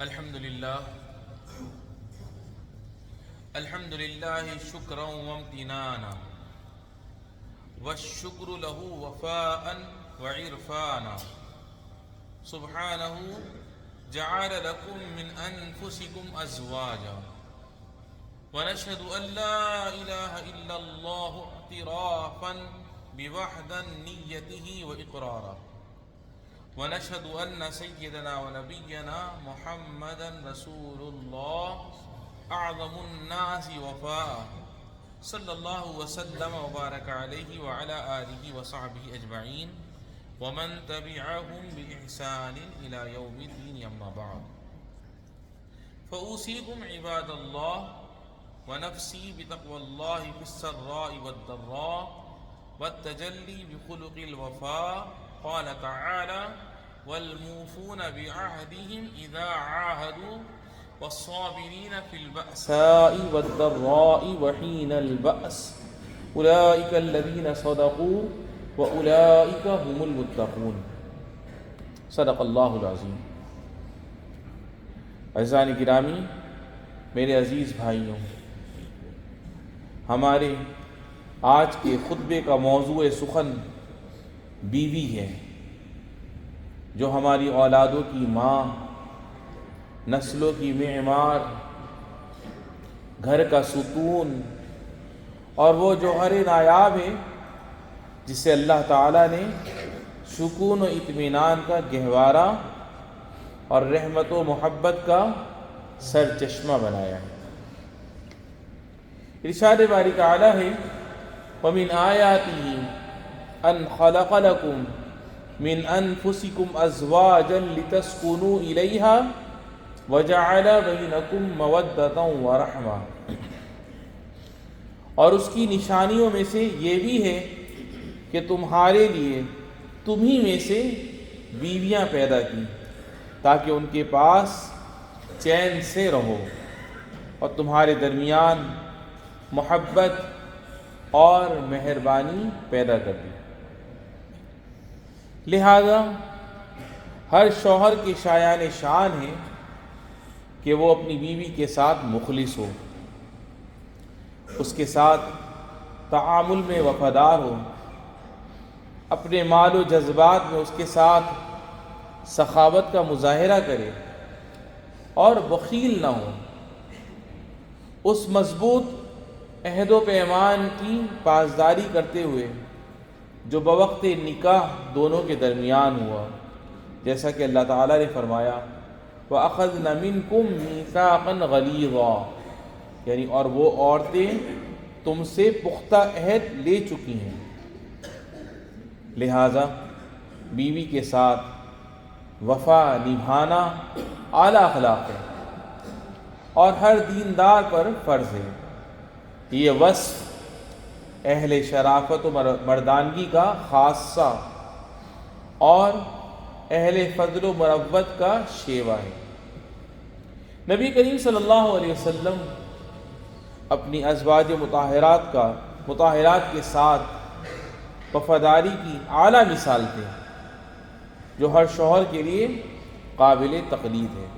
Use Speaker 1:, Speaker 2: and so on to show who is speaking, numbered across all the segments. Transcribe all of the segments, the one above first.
Speaker 1: الحمد لله شكرا وامتنانا والشكر له وفاء وعرفانا سبحانه جعل لكم من أنفسكم أزواجا ونشهد أن لا إله إلا الله اعترافا بوحدانيته وإقرارا ونشهد أن سيدنا ونبينا محمدا رسول الله أعظم الناس وفاء صلى الله وسلم وبارك عليه وعلى آله وصحبه أجمعين ومن تبعهم بإحسان إلى يوم الدين أما بعد فأوصيكم عباد الله ونفسي بتقوى الله في السراء والضراء والتجلي بخلق الوفاء قال تعالى والموفون بعهدهم إذا عاهدوا والصابرين في البأساء والضراء وحين البأس أولئك الذين صدقوا وأولئك هم المتقون صدق اللہ العظیم۔ عزیزان گرامی، میرے عزیز بھائیوں، ہمارے آج کے خطبے کا موضوع سخن بیوی ہے، جو ہماری اولادوں کی ماں، نسلوں کی معمار، گھر کا ستون اور وہ جوہر نایاب ہے جسے اللہ تعالیٰ نے سکون و اطمینان کا گہوارہ اور رحمت و محبت کا سر چشمہ بنایا ہے۔ ارشاد باری تعالیٰ ہے وَمِنْ آيَاتِهِ أَنْ خَلَقَ لَكُمْ مِنْ أَنفُسِكُمْ أَزْوَاجًا لِتَسْكُنُوا إِلَيْهَا وَجَعَلَ بَيْنَكُمْ مَوَدَّةً وَرَحْمَةً، اور اس کی نشانیوں میں سے یہ بھی ہے کہ تمہارے لیے تمہیں میں سے بیویاں پیدا کی تاکہ ان کے پاس چین سے رہو اور تمہارے درمیان محبت اور مہربانی پیدا کر دی۔ لہذا ہر شوہر کے شایان شان ہے کہ وہ اپنی بیوی کے ساتھ مخلص ہو، اس کے ساتھ تعامل میں وفادار ہو، اپنے مال و جذبات میں اس کے ساتھ سخاوت کا مظاہرہ کرے اور بخیل نہ ہو، اس مضبوط عہد و پیمان کی پاسداری کرتے ہوئے جو بوقت نکاح دونوں کے درمیان ہوا، جیسا کہ اللہ تعالیٰ نے فرمایا وَأَخَذْنَ مِنْكُمْ مِيثَاقًا غَلِيظًا، یعنی اور وہ عورتیں تم سے پختہ عہد لے چکی ہیں۔ لہذا بیوی کے ساتھ وفا نبھانا اعلیٰ اخلاق ہے اور ہر دیندار پر فرض ہے۔ یہ وصف اہل شرافت و مردانگی کا خاصہ اور اہل فضل و مروت کا شیوہ ہے۔ نبی کریم صلی اللہ علیہ وسلم اپنی ازواج مطہرات کے ساتھ وفاداری کی اعلیٰ مثال تھے، جو ہر شوہر کے لیے قابل تقلید ہے۔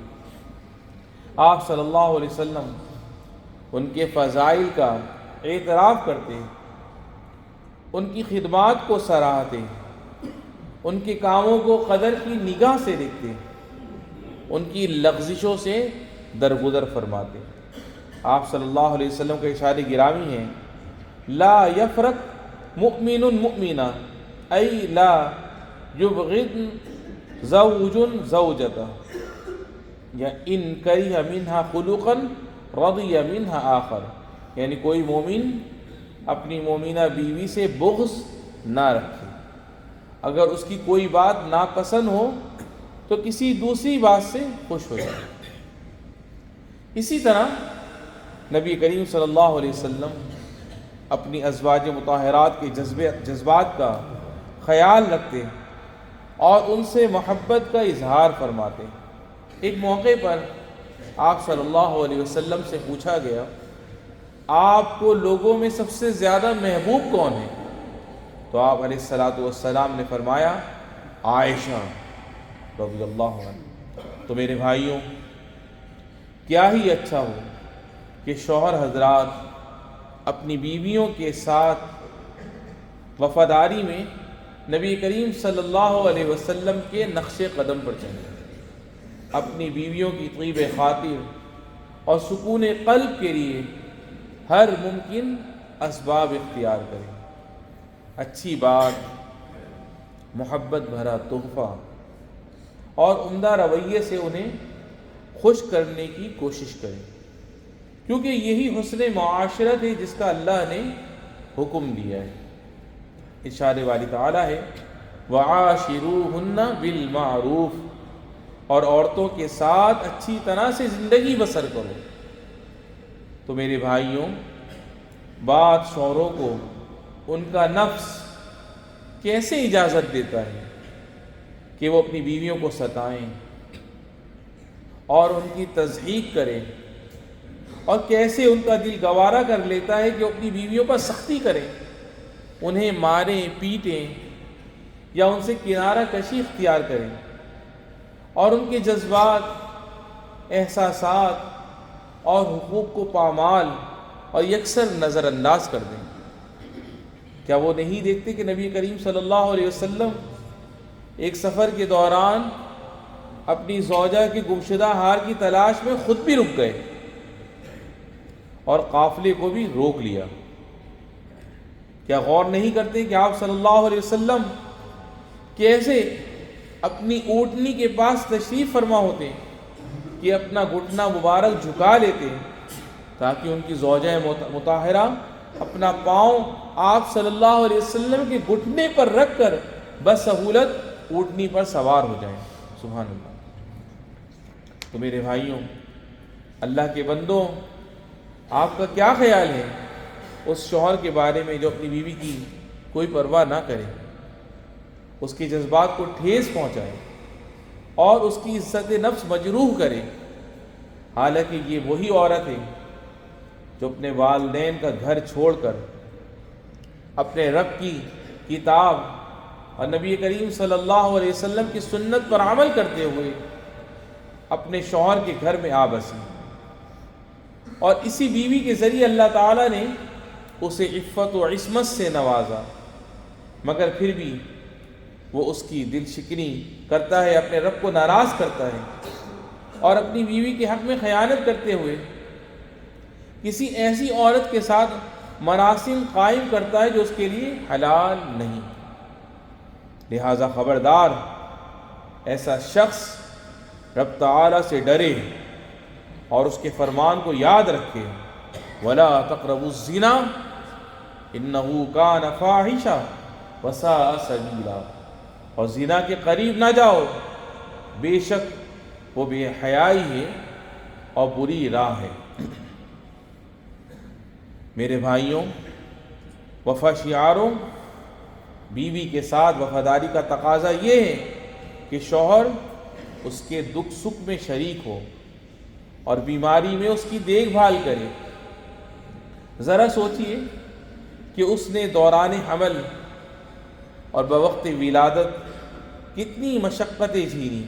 Speaker 1: آپ صلی اللہ علیہ وسلم ان کے فضائل کا اعتراف کرتے، ان کی خدمات کو سراہتے، ان کے کاموں کو قدر کی نگاہ سے دیکھتے، ان کی لغزشوں سے درگزر فرماتے۔ آپ صلی اللہ علیہ وسلم کا ارشاد گرامی ہے لا یفرق مؤمن مؤمنا ای لا یبغض زوج زوجته یا ان کرہ منها خلقا رضی منها آخر، یعنی کوئی مومن اپنی مومنہ بیوی سے بغض نہ رکھے، اگر اس کی کوئی بات ناپسند ہو تو کسی دوسری بات سے خوش ہو جائے۔ اسی طرح نبی کریم صلی اللہ علیہ وسلم اپنی ازواج مطہرات کے جذبات کا خیال رکھتے اور ان سے محبت کا اظہار فرماتے۔ ایک موقع پر آپ صلی اللہ علیہ وسلم سے پوچھا گیا آپ کو لوگوں میں سب سے زیادہ محبوب کون ہے؟ تو آپ علیہ السلام نے فرمایا عائشہ رضی اللہ عنہ۔ تو میرے بھائیوں، کیا ہی اچھا ہو کہ شوہر حضرات اپنی بیویوں کے ساتھ وفاداری میں نبی کریم صلی اللہ علیہ وسلم کے نقش قدم پر چلیں، اپنی بیویوں کی طیب خاطر اور سکون قلب کے لیے ہر ممکن اسباب اختیار کریں، اچھی بات، محبت بھرا تحفہ اور عمدہ رویے سے انہیں خوش کرنے کی کوشش کریں، کیونکہ یہی حسن معاشرت ہے جس کا اللہ نے حکم دیا ہے۔ ارشاد باری تعالیٰ ہے وَعَاشِرُوهُنَّ بِالْمَعْرُوفِ، اور عورتوں کے ساتھ اچھی طرح سے زندگی بسر کرو۔ تو میرے بھائیوں، بعض شوہروں کو ان کا نفس کیسے اجازت دیتا ہے کہ وہ اپنی بیویوں کو ستائیں اور ان کی تضحیک کریں، اور کیسے ان کا دل گوارا کر لیتا ہے کہ وہ اپنی بیویوں پر سختی کریں، انہیں ماریں پیٹیں یا ان سے کنارہ کشی اختیار کریں اور ان کے جذبات، احساسات اور حقوق کو پامال اور یکسر نظر انداز کر دیں۔ کیا وہ نہیں دیکھتے کہ نبی کریم صلی اللہ علیہ وسلم ایک سفر کے دوران اپنی زوجہ کی گمشدہ ہار کی تلاش میں خود بھی رک گئے اور قافلے کو بھی روک لیا؟ کیا غور نہیں کرتے کہ آپ صلی اللہ علیہ وسلم کیسے اپنی اونٹنی کے پاس تشریف فرما ہوتے کہ اپنا گھٹنا مبارک جھکا لیتے تاکہ ان کی زوجہ مطہرہ اپنا پاؤں آپ صلی اللہ علیہ وسلم کے گھٹنے پر رکھ کر بسہولت اونٹنی پر سوار ہو جائیں؟ سبحان اللہ۔ تو میرے بھائیوں، اللہ کے بندوں، آپ کا کیا خیال ہے اس شوہر کے بارے میں جو اپنی بیوی کی کوئی پرواہ نہ کرے، اس کے جذبات کو ٹھیس پہنچائے اور اس کی عزت نفس مجروح کرے؟ حالانکہ یہ وہی عورت ہے جو اپنے والدین کا گھر چھوڑ کر اپنے رب کی کتاب اور نبی کریم صلی اللہ علیہ وسلم کی سنت پر عمل کرتے ہوئے اپنے شوہر کے گھر میں آ بسی، اور اسی بیوی کے ذریعے اللہ تعالیٰ نے اسے عفت و عصمت سے نوازا، مگر پھر بھی وہ اس کی دل شکنی کرتا ہے، اپنے رب کو ناراض کرتا ہے اور اپنی بیوی کے حق میں خیانت کرتے ہوئے کسی ایسی عورت کے ساتھ مراسم قائم کرتا ہے جو اس کے لیے حلال نہیں۔ لہذا خبردار، ایسا شخص رب تعالیٰ سے ڈرے اور اس کے فرمان کو یاد رکھے، وَلَا تَقْرَبُوا الزِّنَا إِنَّهُ كَانَ فَاحِشًا وَسَاءَ سَبِيلًا، اور زنا کے قریب نہ جاؤ، بے شک وہ بے حیائی ہے اور بری راہ ہے۔ میرے بھائیوں، وفا شعاروں، بیوی کے ساتھ وفاداری کا تقاضا یہ ہے کہ شوہر اس کے دکھ سکھ میں شریک ہو اور بیماری میں اس کی دیکھ بھال کرے۔ ذرا سوچئے کہ اس نے دوران حمل اور بوقت ولادت کتنی مشقتیں جھیلی،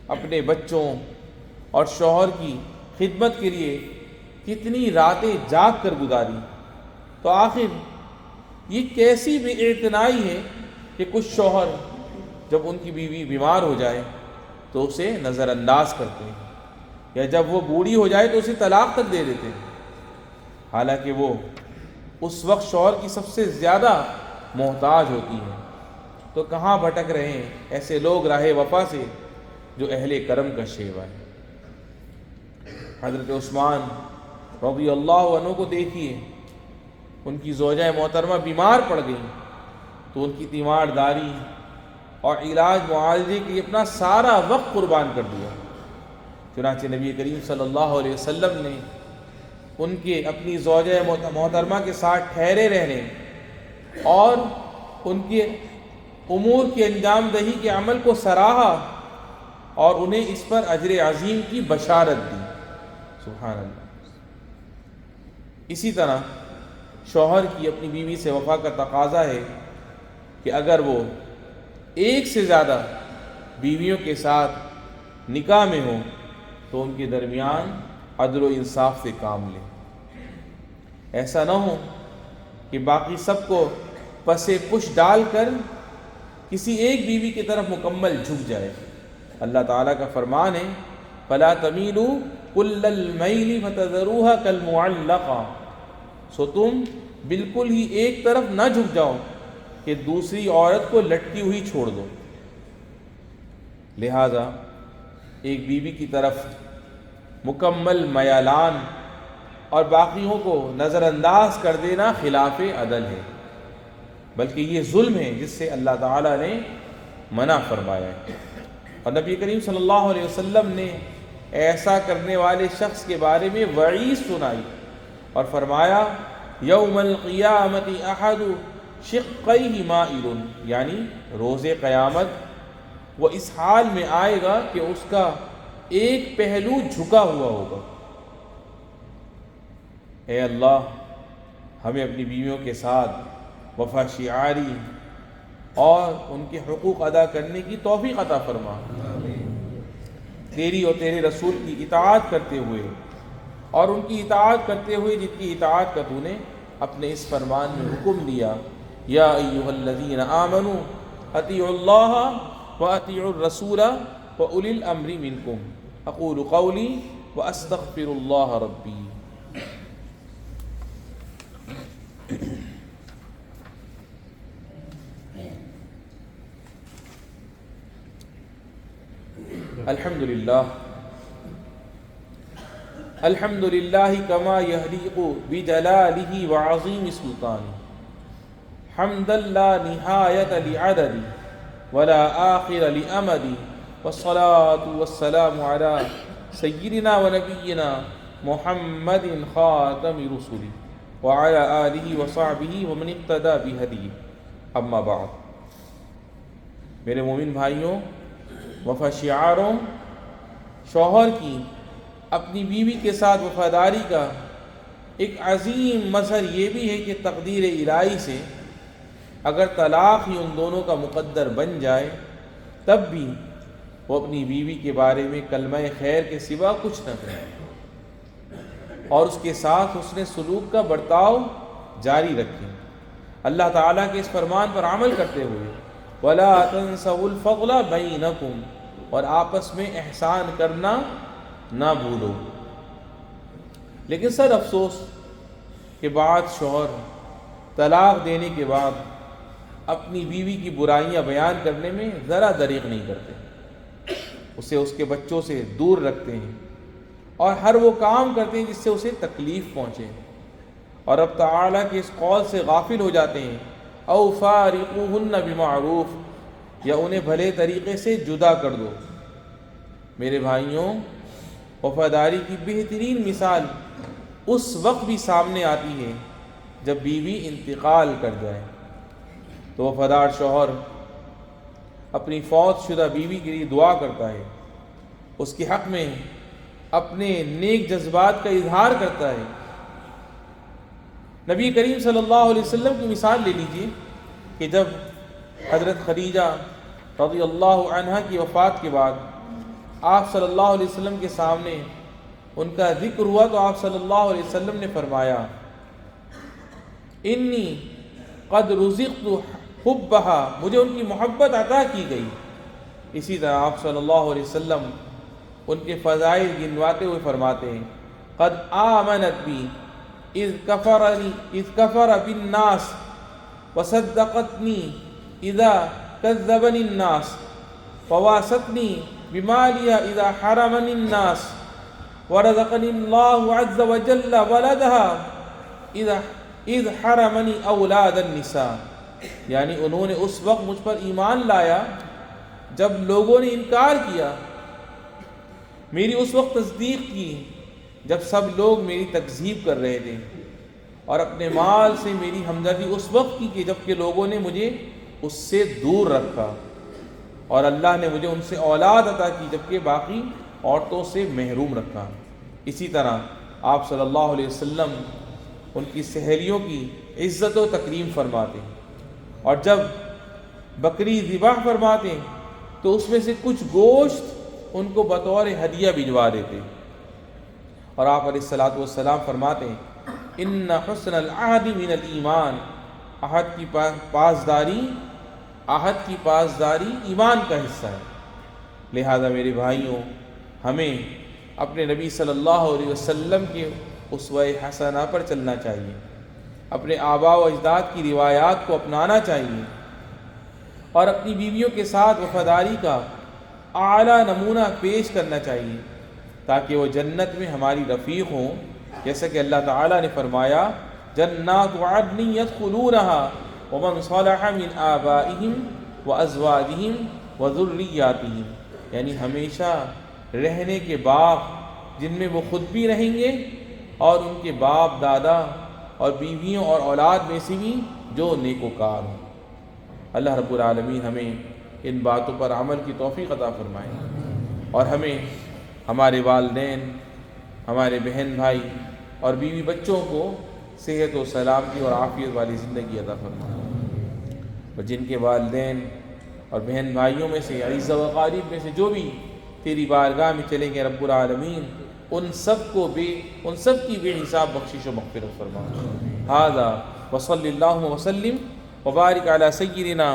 Speaker 1: اپنے بچوں اور شوہر کی خدمت کے لیے کتنی راتیں جاگ کر گزاری، تو آخر یہ کیسی بے اعتنائی ہے کہ کچھ شوہر جب ان کی بیوی بیمار ہو جائے تو اسے نظر انداز کرتے ہیں، یا جب وہ بوڑھی ہو جائے تو اسے طلاق تک دے دیتے ہیں، حالانکہ وہ اس وقت شوہر کی سب سے زیادہ محتاج ہوتی ہے۔ تو کہاں بھٹک رہے ہیں ایسے لوگ راہ وفا سے جو اہل کرم کا شیوا ہے؟ حضرت عثمان رضی اللہ عنہ کو دیکھیے، ان کی زوجہ محترمہ بیمار پڑ گئی تو ان کی تیمارداری اور علاج معالجے کے لیے اپنا سارا وقت قربان کر دیا۔ چنانچہ نبی کریم صلی اللہ علیہ وسلم نے ان کے اپنی زوجہ محترمہ کے ساتھ ٹھہرے رہنے اور ان کے امور کی انجام دہی کے عمل کو سراہا اور انہیں اس پر اجر عظیم کی بشارت دی۔ سبحان اللہ۔ اسی طرح شوہر کی اپنی بیوی سے وفا کا تقاضا ہے کہ اگر وہ ایک سے زیادہ بیویوں کے ساتھ نکاح میں ہوں تو ان کے درمیان عدل و انصاف سے کام لیں۔ ایسا نہ ہو کہ باقی سب کو پسے پش ڈال کر کسی ایک بیوی کی طرف مکمل جھک جائے۔ اللہ تعالیٰ کا فرمان ہے فَلَا تَمِيلُوا كُلَّ الْمَيْلِ فَتَذَرُوهَا كَالْمُعَلَّقَةِ، سو تم بالکل ہی ایک طرف نہ جھک جاؤ کہ دوسری عورت کو لٹکی ہوئی چھوڑ دو۔ لہذا ایک بیوی کی طرف مکمل میلان اور باقیوں کو نظر انداز کر دینا خلاف عدل ہے، بلکہ یہ ظلم ہے جس سے اللہ تعالیٰ نے منع فرمایا ہے۔ اور نبی کریم صلی اللہ علیہ وسلم نے ایسا کرنے والے شخص کے بارے میں وعید سنائی اور فرمایا یوم القیامت احد شقیہ مائل، یعنی روز قیامت وہ اس حال میں آئے گا کہ اس کا ایک پہلو جھکا ہوا ہوگا۔ اے اللہ ہمیں اپنی بیویوں کے ساتھ وفا شعاری اور ان کے حقوق ادا کرنے کی توفیق عطا فرما، تیری اور تیرے رسول کی اطاعت کرتے ہوئے اور ان کی اطاعت کرتے ہوئے جن کی اطاعت کا تو نے اپنے اس فرمان میں حکم دیا یا ایھا الذین آمنوا اطیعوا اللہ واطیعوا الرسول واولی الامر منکم اقول قولی واستغفر اللہ ربی۔ الحمد للہ کما یحلیق بجلالہ وعظیم سلطانہ، حمدا لا نہایۃ لعدد ولا آخر لأمد، والصلاة والسلام علی سیدنا ونبینا محمد خاتم رسل وعلی آلہ وصحبہ ومن اقتدى بہدیہ، اما بعد۔ میرے مومن بھائیوں، وفا شعاروں، شوہر کی اپنی بیوی کے ساتھ وفاداری کا ایک عظیم مظہر یہ بھی ہے کہ تقدیر الہی سے اگر طلاق ہی ان دونوں کا مقدر بن جائے تب بھی وہ اپنی بیوی کے بارے میں کلمہ خیر کے سوا کچھ نہ کریں اور اس کے ساتھ حسن سلوک کا برتاؤ جاری رکھیں، اللہ تعالیٰ کے اس فرمان پر عمل کرتے ہوئے وَلَا تَنْسَوُا الْفَضْلَ بَيْنَكُمْ، اور آپس میں احسان کرنا نہ بھولو۔ لیکن سر افسوس کہ بعض شوہر طلاق دینے کے بعد اپنی بیوی کی برائیاں بیان کرنے میں ذرا دریغ نہیں کرتے، اسے اس کے بچوں سے دور رکھتے ہیں اور ہر وہ کام کرتے ہیں جس سے اسے تکلیف پہنچے، اور اب تعالیٰ کے اس قول سے غافل ہو جاتے ہیں او فارقوہن بمعروف، یا انہیں بھلے طریقے سے جدا کر دو۔ میرے بھائیوں، وفاداری کی بہترین مثال اس وقت بھی سامنے آتی ہے جب بیوی انتقال کر جائے تو وفادار شوہر اپنی فوت شدہ بیوی کے لیے دعا کرتا ہے، اس کے حق میں اپنے نیک جذبات کا اظہار کرتا ہے۔ نبی کریم صلی اللہ علیہ وسلم کی مثال لے لیجئے کہ جب حضرت خدیجہ رضی اللہ عنہا کی وفات کے بعد آپ صلی اللہ علیہ وسلم کے سامنے ان کا ذکر ہوا تو آپ صلی اللہ علیہ وسلم نے فرمایا انی قد رزقت حبہا، مجھے ان کی محبت عطا کی گئی۔ اسی طرح آپ صلی اللہ علیہ وسلم ان کے فضائل گنواتے ہوئے فرماتے ہیں قد آمنت بی اذ کفر بالناس وصدقتنی اذا کذبنی الناس وواستنی بمالیا اذا حرمنی الناس ورزقنی اللہ عز وجل ولدها اذ حرمنی اولاد النساء، یعنی انہوں نے اس وقت مجھ پر ایمان لایا جب لوگوں نے انکار کیا، میری اس وقت تصدیق کی جب سب لوگ میری تکذیب کر رہے تھے، اور اپنے مال سے میری ہمدردی اس وقت کی کہ جب کہ لوگوں نے مجھے اس سے دور رکھا، اور اللہ نے مجھے ان سے اولاد عطا کی جبکہ باقی عورتوں سے محروم رکھا۔ اسی طرح آپ صلی اللہ علیہ وسلم ان کی سہیلیوں کی عزت و تکریم فرماتے ہیں، اور جب بکری ذبح فرماتے ہیں تو اس میں سے کچھ گوشت ان کو بطور ہدیہ بھجوا دیتے، اور آپ علیہ الصلوۃ والسلام فرماتے ہیں ان حسن العہد من الایمان، عہد کی پاسداری ایمان کا حصہ ہے۔ لہذا میرے بھائیوں، ہمیں اپنے نبی صلی اللہ علیہ وسلم کے اسوہ حسنہ پر چلنا چاہیے، اپنے آباء و اجداد کی روایات کو اپنانا چاہیے، اور اپنی بیویوں کے ساتھ وفاداری کا اعلیٰ نمونہ پیش کرنا چاہیے تاکہ وہ جنت میں ہماری رفیق ہوں، جیسا کہ اللہ تعالیٰ نے فرمایا جنات عدن يدخلونها ومن صلح من آبائهم وازواجهم وذریاتهم، یعنی ہمیشہ رہنے کے باغ جن میں وہ خود بھی رہیں گے اور ان کے باپ دادا اور بیویوں اور اولاد میں سے بھی جو نیکوکار ہوں۔ اللہ رب العالمین ہمیں ان باتوں پر عمل کی توفیق عطا فرمائے، اور ہمیں ہمارے والدین، ہمارے بہن بھائی اور بیوی بچوں کو صحت و سلامتی اور عافیت والی زندگی عطا فرمائے، اور جن کے والدین اور بہن بھائیوں میں سے عزیز و اقارب میں سے جو بھی تیری بارگاہ میں چلیں گے رب العالمین، ان سب کی بے حساب بخشش و مغفرت فرما۔ ھذا وصلی اللہ وسلم وبارک علی سیدنا